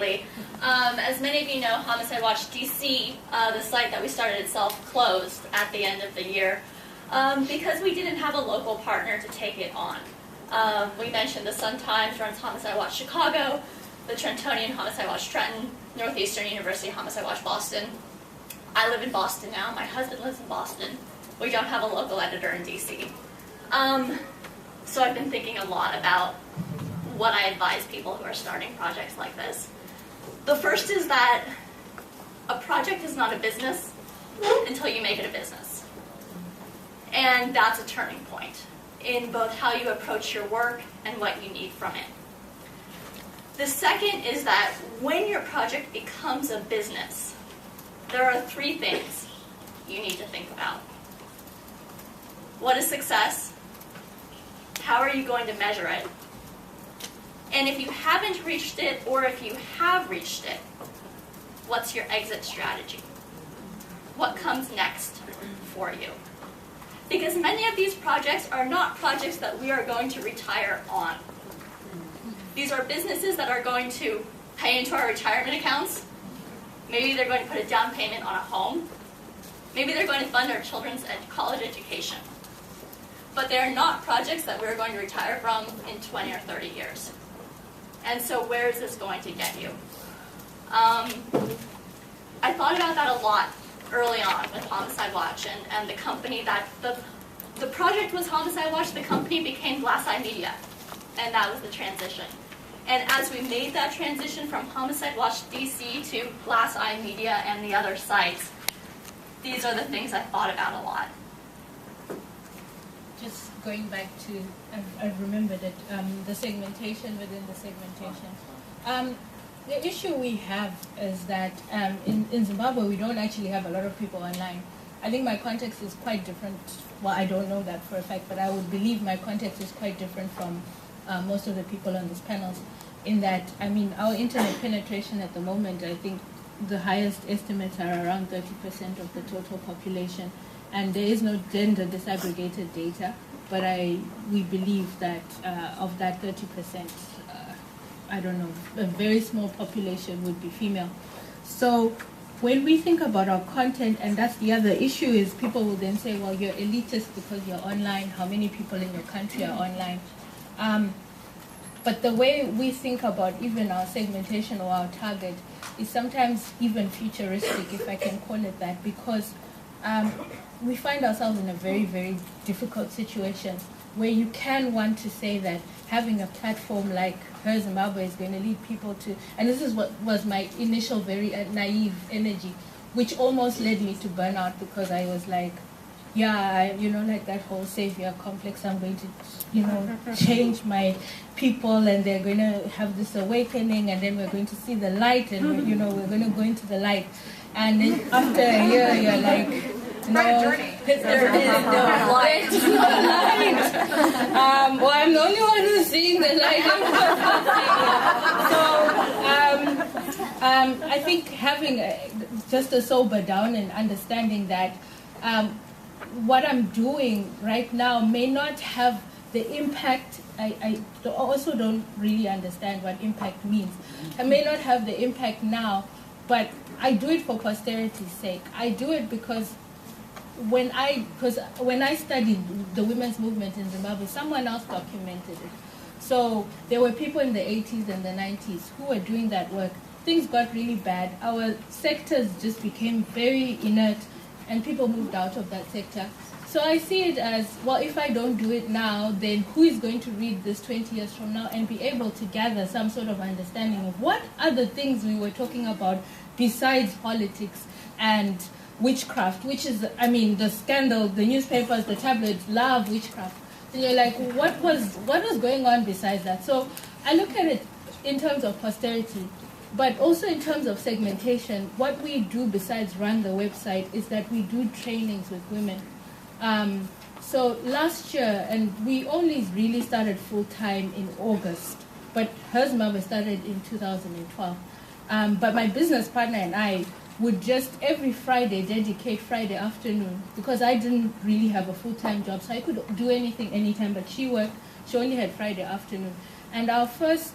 As many of you know, Homicide Watch DC, the site that we started itself, closed at the end of the year because we didn't have a local partner to take it on. We mentioned the Sun-Times runs Homicide Watch Chicago, the Trentonian Homicide Watch Trenton, Northeastern University Homicide Watch Boston. I live in Boston now. My husband lives in Boston. We don't have a local editor in DC. So I've been thinking a lot about what I advise people who are starting projects like this. The first is that a project is not a business until you make it a business. And that's a turning point in both how you approach your work and what you need from it. The second is that when your project becomes a business, there are three things you need to think about. What is success? How are you going to measure it? And if you haven't reached it, or if you have reached it, what's your exit strategy? What comes next for you? Because many of these projects are not projects that we are going to retire on. These are businesses that are going to pay into our retirement accounts. Maybe they're going to put a down payment on a home. Maybe they're going to fund our children's college education. But they're not projects that we're going to retire from in 20 or 30 years. And so where is this going to get you? I thought about that a lot early on with Homicide Watch and the company that, the project was Homicide Watch, the company became Vacia Media, and that was the transition. And as we made that transition from Homicide Watch DC to Vacia Media and the other sites, these are the things I thought about a lot. Just going back to, I remembered it, the segmentation within the segmentation. The issue we have is that in Zimbabwe we don't actually have a lot of people online. I think my context is quite different. Well, I don't know that for a fact, but I would believe my context is quite different from most of the people on these panels, in that, I mean, our internet penetration at the moment, I think the highest estimates are around 30% of the total population. And there is no gender disaggregated data, but we believe that of that 30%, I don't know, a very small population would be female. So when we think about our content, and that's the other issue, is people will then say, well, you're elitist because you're online. How many people in your country are online? But the way we think about even our segmentation or our target is sometimes even futuristic, if I can call it that, because we find ourselves in a very, very difficult situation where you can want to say that having a platform like Her Zimbabwe is going to lead people to, and this is what was my initial very naive energy, which almost led me to burnout, because I was like, yeah, you know, like that whole savior complex, I'm going to, you know, change my people and they're going to have this awakening and then we're going to see the light and, we're, you know, we're going to go into the light. And then after a year, you're like, no, there is no light. Well, I'm the only one who's seeing the light. So I think having just a sober down and understanding that what I'm doing right now may not have the impact. I also don't really understand what impact means. I may not have the impact now, but I do it for posterity's sake. I do it because when I studied the women's movement in Zimbabwe, someone else documented it. So there were people in the 80s and the 90s who were doing that work. Things got really bad. Our sectors just became very inert and people moved out of that sector. So I see it as, well, if I don't do it now, then who is going to read this 20 years from now and be able to gather some sort of understanding of what other things we were talking about besides politics and witchcraft, which is, I mean, the scandal, the newspapers, the tabloids love witchcraft. And you're like, what was going on besides that? So I look at it in terms of posterity, but also in terms of segmentation. What we do besides run the website is that we do trainings with women. So last year, and we only really started full-time in August, but Her Zimbabwe started in 2012. But my business partner and I would just every Friday dedicate Friday afternoon, because I didn't really have a full-time job, so I could do anything anytime, but she worked, she only had Friday afternoon. And our first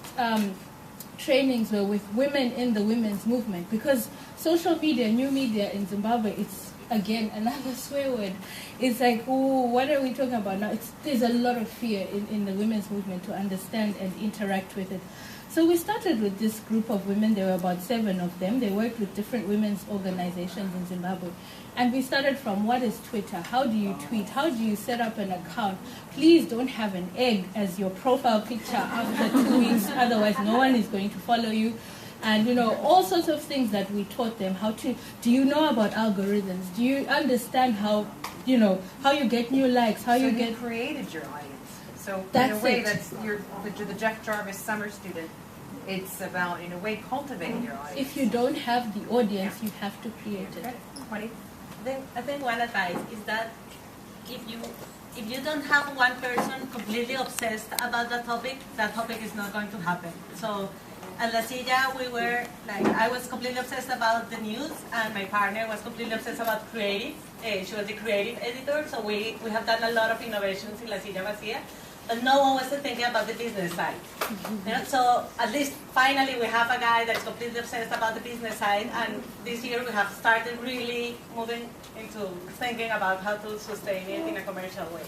trainings were with women in the women's movement, because social media, new media in Zimbabwe, it's again another swear word. It's like, oh, what are we talking about now? There's a lot of fear in the women's movement to understand and interact with it. So we started with this group of women. There were about 7 of them. They worked with different women's organizations in Zimbabwe. And we started from, what is Twitter? How do you tweet? How do you set up an account? Please don't have an egg as your profile picture after 2 weeks, otherwise no one is going to follow you. And, all sorts of things that we taught them. Do you know about algorithms? Do you understand how you get new likes? You created your audience. So in a way, that's the Jeff Jarvis summer student. It's about, in a way, cultivating your audience. If you don't have the audience, you have to create it. Juanita? I think one advice is that if you don't have one person completely obsessed about that topic is not going to happen. So at La Silla, I was completely obsessed about the news, and my partner was completely obsessed about creative. She was the creative editor, so we have done a lot of innovations in La Silla Vacia, but no one was thinking about the business side. So at least finally we have a guy that's completely obsessed about the business side, and this year we have started really moving into thinking about how to sustain it in a commercial way.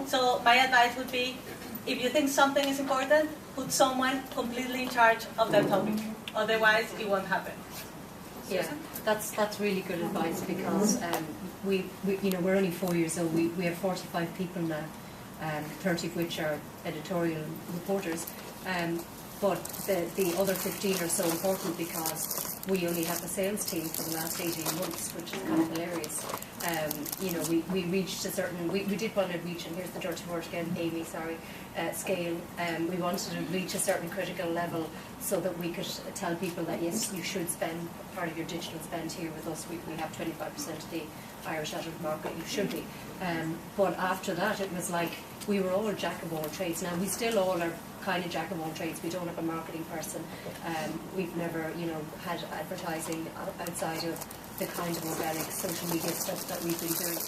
So my advice would be, if you think something is important, put someone completely in charge of that topic. Otherwise, it won't happen. Yeah, that's really good advice, because we're only 4 years old. We have 45 people now, 30 of which are editorial reporters. But the other 15 are so important because we only have a sales team for the last 18 months, which is kind of hilarious. We reached a certain, we did want to reach, and here's the dirty word again, Amy, sorry, scale. We wanted to reach a certain critical level so that we could tell people that, yes, you should spend part of your digital spend here with us. We have 25% of the Irish adult market, you should be. But after that, it was like, we were all jack of all trades. Now, we still all are kind of jack of all trades. We don't have a marketing person. We've never, had advertising outside of the kind of organic social media stuff that we've been doing.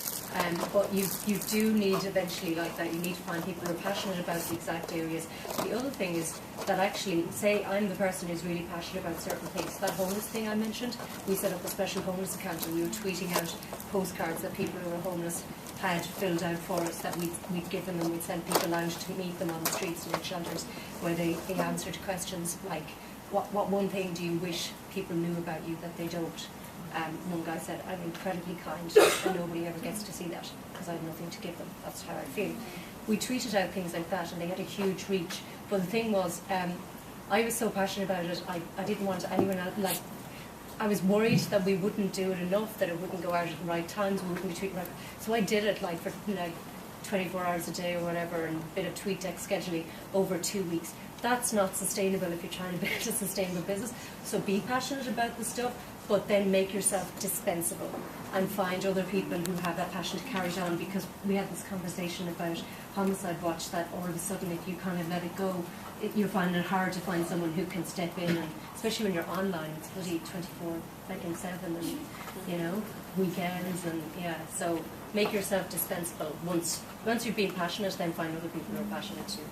But you do need eventually, like that, you need to find people who are passionate about the exact areas. The other thing is that actually, say I'm the person who's really passionate about certain things. That homeless thing I mentioned, we set up a special homeless account, and we were tweeting out postcards that people who were homeless had filled out for us, that we'd given them. We'd send people out to meet them on the streets and in shelters, where they answered questions like, what one thing do you wish people knew about you that they don't? One guy said, I'm incredibly kind, and nobody ever gets to see that because I have nothing to give them. That's how I feel. We tweeted out things like that, and they had a huge reach. But the thing was, I was so passionate about it, I didn't want anyone else, I was worried that we wouldn't do it enough, that it wouldn't go out at the right times, we wouldn't be tweeting right. So I did it for 24 hours a day or whatever, and a bit of tweet deck scheduling over 2 weeks. That's not sustainable if you're trying to build a sustainable business. So be passionate about the stuff, but then make yourself dispensable and find other people who have that passion to carry it on, because we had this conversation about Homicide Watch, that all of a sudden if you kind of let it go, you're finding it hard to find someone who can step in, and especially when you're online, it's bloody 24/7 and weekends, and so make yourself dispensable. Once you've been passionate, then find other people who are passionate too.